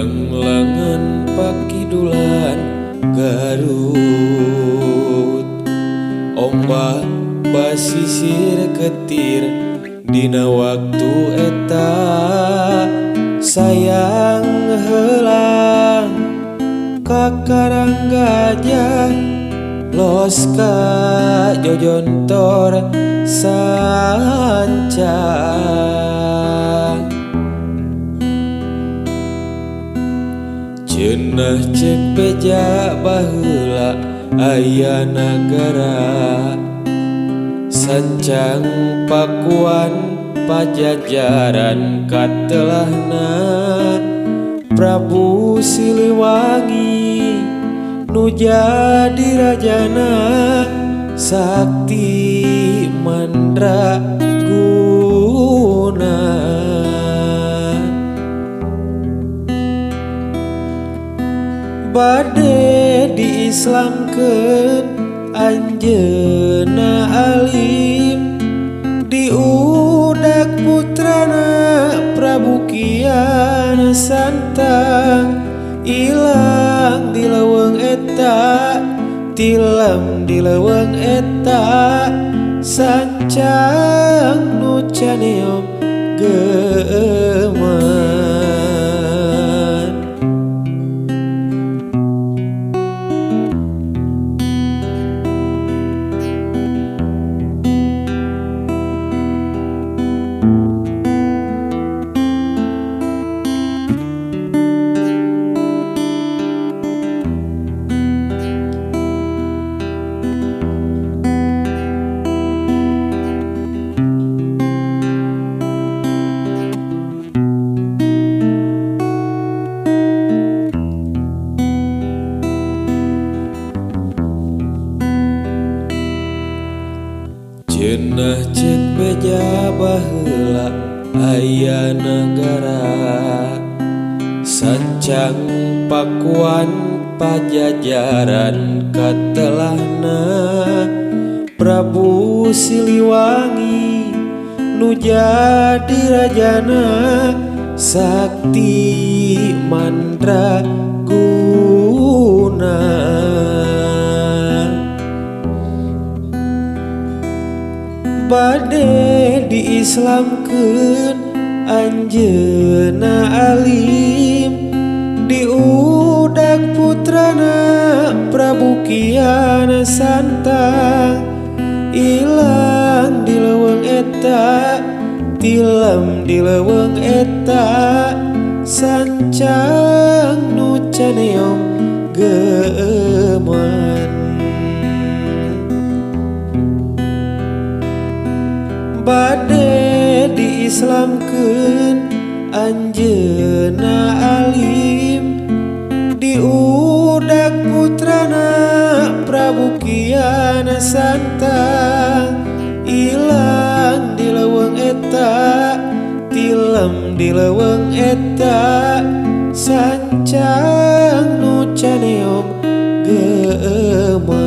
Lang-langan pakidulan Garut, ombak basisir ketir dina waktu eta sayang helang kakarang gajah los ka jojontor sancang. Cenah cek beja baheula aya nagara sancang pakuan pajajaran katelahna Prabu Siliwangi nu jadi rajana sakti mandraguna. Bade diislamkeun anjeunna alim diudak putrana Prabu Kiana Santang ilang di leuweung eta tilam di leuweung eta sancang nu caneom geuman. Cenah cek beja baheula aya nagara sancang pakuan pajajaran katelahna Prabu Siliwangi nu jadi rajana sakti mandraguna. Bade diislamkeun anjeunna alim diudak putrana Prabu Kiana Santang ilang di leuweung eta tilam di leuweung eta sancang nu caneom geuman. Bade diislamkeun anjeunna alim diudak putrana Prabu Kiana Santang ilang di leuweung eta tilam di leuweung eta sancang nu caneom geuman.